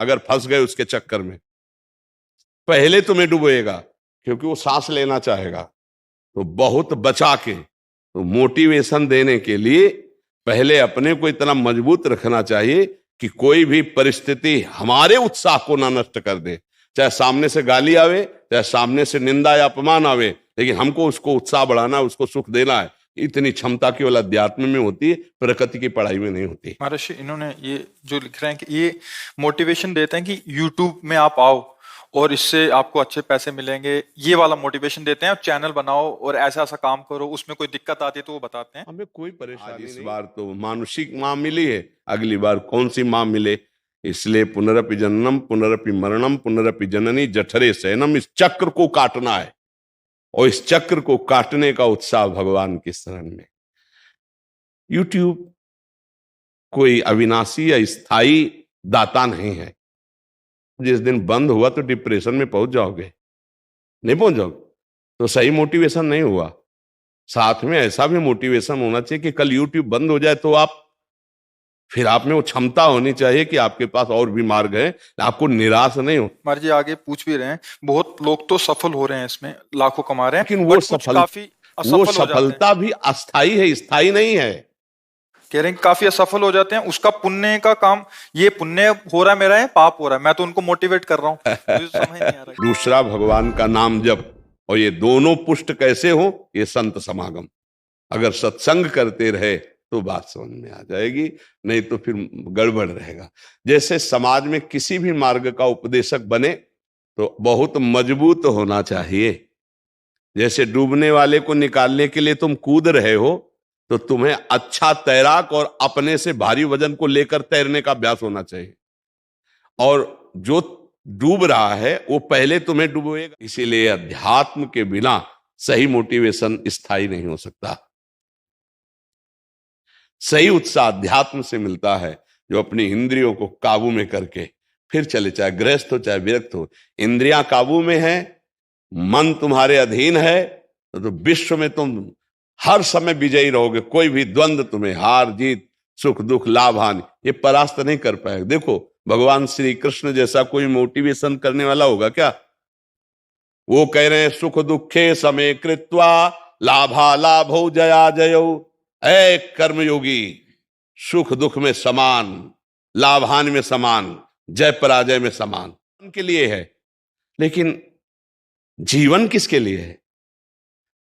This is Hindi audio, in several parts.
अगर फंस गए उसके चक्कर में, पहले तुम्हें डुबोएगा, क्योंकि वो सांस लेना चाहेगा। तो बहुत बचा के, तो मोटिवेशन देने के लिए पहले अपने को इतना मजबूत रखना चाहिए कि कोई भी परिस्थिति हमारे उत्साह को ना नष्ट कर दे। चाहे सामने से गाली आवे, चाहे सामने से निंदा या अपमान आवे, लेकिन हमको उसको उत्साह बढ़ाना, उसको सुख देना है। इतनी क्षमता केवल अध्यात्म में होती है, प्रकृति की पढ़ाई में नहीं होती। महर्षि, इन्होंने ये जो लिख रहे हैं कि ये मोटिवेशन देते हैं कि यूट्यूब में आप आओ और इससे आपको अच्छे पैसे मिलेंगे, ये वाला मोटिवेशन देते हैं, चैनल बनाओ और ऐसा ऐसा काम करो, उसमें कोई दिक्कत आती है तो वो बताते हैं। हमें कोई परेशानी नहीं। इस बार तो मानुषिक माँ मिली है, अगली बार कौन सी माँ मिले, इसलिए पुनरपि जन्नम पुनरपि मरणम पुनरपि जननी जठरे शयनम, इस चक्र को काटना है। और इस चक्र को काटने का उत्साह भगवान की शरण में। यूट्यूब कोई अविनाशी या स्थायी दाता नहीं है। जिस दिन बंद हुआ तो डिप्रेशन में पहुंच जाओगे, नहीं पहुंच जाओगे, तो सही मोटिवेशन नहीं हुआ। साथ में ऐसा भी मोटिवेशन होना चाहिए कि कल यूट्यूब बंद हो जाए तो फिर आप में वो क्षमता होनी चाहिए कि आपके पास और भी मार्ग है, आपको निराश नहीं हो। महाराज जी आगे पूछ भी रहे हैं, बहुत लोग तो सफल हो रहे हैं इसमें, लाखों कमा रहे हैं, लेकिन वो सफलता भी अस्थाई है, स्थायी नहीं है। कह रहे हैं काफी असफल हो जाते हैं, उसका पुण्य का काम, ये पुण्य हो रहा है मेरा, है पाप हो रहा है, मैं तो उनको मोटिवेट कर रहा हूँ। मुझे समझ नहीं आ रहा। दूसरा भगवान का नाम जप, और ये दोनों पुष्ट कैसे हो, ये संत समागम। अगर सत्संग करते रहे तो बात समझ में आ जाएगी, नहीं तो फिर गड़बड़ रहेगा। जैसे समाज में किसी भी मार्ग का उपदेशक बने तो बहुत मजबूत होना चाहिए। जैसे डूबने वाले को निकालने के लिए तुम कूद रहे हो, तो तुम्हें अच्छा तैराक और अपने से भारी वजन को लेकर तैरने का अभ्यास होना चाहिए। और जो डूब रहा है वो पहले तुम्हें डुबोएगा। इसीलिए अध्यात्म के बिना सही मोटिवेशन स्थायी नहीं हो सकता। सही उत्साह अध्यात्म से मिलता है, जो अपनी इंद्रियों को काबू में करके फिर चले, चाहे गृहस्थ हो चाहे विरक्त हो। इंद्रियां काबू में है, मन तुम्हारे अधीन है, तो विश्व में तुम हर समय विजयी रहोगे। कोई भी द्वंद्व तुम्हें, हार जीत, सुख दुख, लाभ हानि, ये परास्त नहीं कर पाएगा। देखो भगवान श्री कृष्ण जैसा कोई मोटिवेशन करने वाला होगा क्या? वो कह रहे हैं सुख दुखे समे कृत्वा लाभा लाभो जया जयो। ऐ कर्मयोगी, सुख दुख में समान, लाभ हानि में समान, जय पराजय में समान, उनके लिए है। लेकिन जीवन किसके लिए है?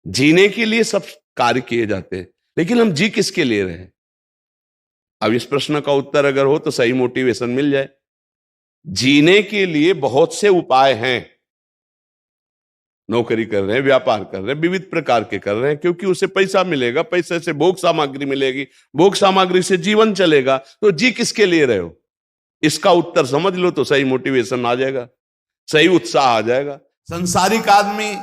जीने के लिए सब कार्य किए जाते हैं, लेकिन हम जी किसके लिए रहे? अब इस प्रश्न का उत्तर अगर हो तो सही मोटिवेशन मिल जाए। जीने के लिए बहुत से उपाय हैं। नौकरी कर रहे हैं, व्यापार कर रहे हैं, विविध प्रकार के कर रहे हैं, क्योंकि उसे पैसा मिलेगा, पैसे से भोग सामग्री मिलेगी, भोग सामग्री से जीवन चलेगा। तो जी किसके लिए रहे हो, इसका उत्तर समझ लो तो सही मोटिवेशन आ जाएगा, सही उत्साह आ जाएगा। संसारिक आदमी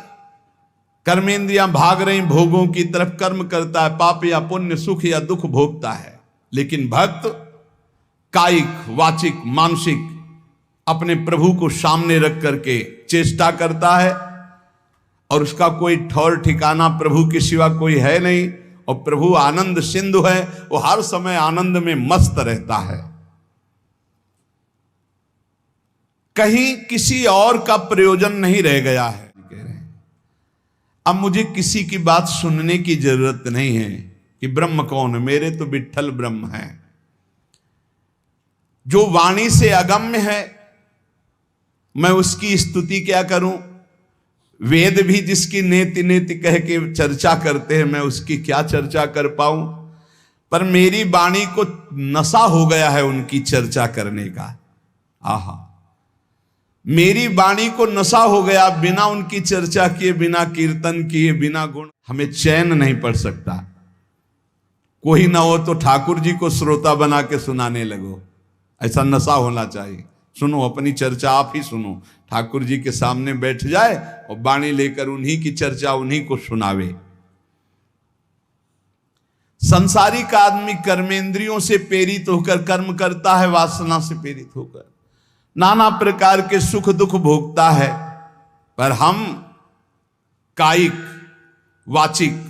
कर्मेंद्रियां भाग रही भोगों की तरफ, कर्म करता है, पाप या पुण्य, सुख या दुख भोगता है। लेकिन भक्त कायिक वाचिक मानसिक अपने प्रभु को सामने रख करके चेष्टा करता है, और उसका कोई ठौर ठिकाना प्रभु के सिवा कोई है नहीं। और प्रभु आनंद सिंधु है, वो हर समय आनंद में मस्त रहता है। कहीं किसी और का प्रयोजन नहीं रह गया है। अब मुझे किसी की बात सुनने की जरूरत नहीं है कि ब्रह्म कौन है, मेरे तो विट्ठल ब्रह्म है। जो वाणी से अगम्य है, मैं उसकी स्तुति क्या करूं? वेद भी जिसकी नेति नेति कह के चर्चा करते हैं, मैं उसकी क्या चर्चा कर पाऊं? पर मेरी वाणी को नशा हो गया है उनकी चर्चा करने का। आहा, मेरी वाणी को नशा हो गया, बिना उनकी चर्चा किए, बिना कीर्तन किए, बिना गुण, हमें चैन नहीं पड़ सकता। कोई ना हो तो ठाकुर जी को श्रोता बना के सुनाने लगो, ऐसा नशा होना चाहिए। सुनो, अपनी चर्चा आप ही सुनो, ठाकुर जी के सामने बैठ जाए और वाणी लेकर उन्हीं की चर्चा उन्हीं को सुनावे। संसारिक आदमी कर्मेंद्रियों से प्रेरित होकर कर्म करता है, वासना से प्रेरित होकर नाना प्रकार के सुख दुख भोगता है। पर हम कायिक वाचिक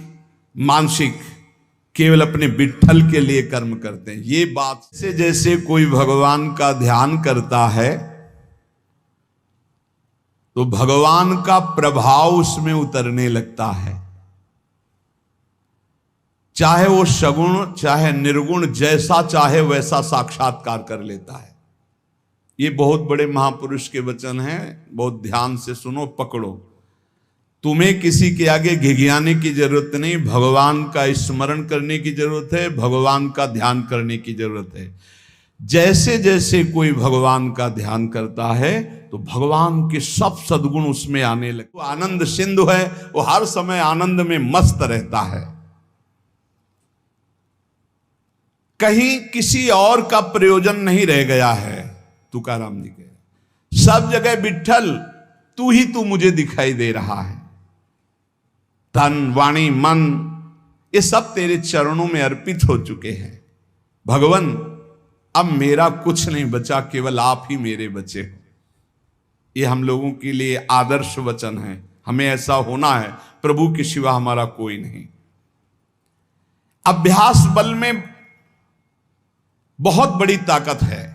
मानसिक केवल अपने विट्ठल के लिए कर्म करते हैं। ये बात से, जैसे कोई भगवान का ध्यान करता है तो भगवान का प्रभाव उसमें उतरने लगता है। चाहे वो सगुण चाहे निर्गुण, जैसा चाहे वैसा साक्षात्कार कर लेता है। ये बहुत बड़े महापुरुष के वचन हैं, बहुत ध्यान से सुनो, पकड़ो। तुम्हें किसी के आगे घिघियाने की जरूरत नहीं, भगवान का स्मरण करने की जरूरत है, भगवान का ध्यान करने की जरूरत है। जैसे जैसे कोई भगवान का ध्यान करता है तो भगवान के सब सद्गुण उसमें आने लगते। वो आनंद सिंधु है, वो हर समय आनंद में मस्त रहता है। कहीं किसी और का प्रयोजन नहीं रह गया है। तुकाराम जी के सब जगह विठ्ठल तू ही तू मुझे दिखाई दे रहा है। तन वाणी मन ये सब तेरे चरणों में अर्पित हो चुके हैं। भगवान अब मेरा कुछ नहीं बचा, केवल आप ही मेरे बचे हो। ये हम लोगों के लिए आदर्श वचन है। हमें ऐसा होना है, प्रभु के सिवा हमारा कोई नहीं। अभ्यास बल में बहुत बड़ी ताकत है।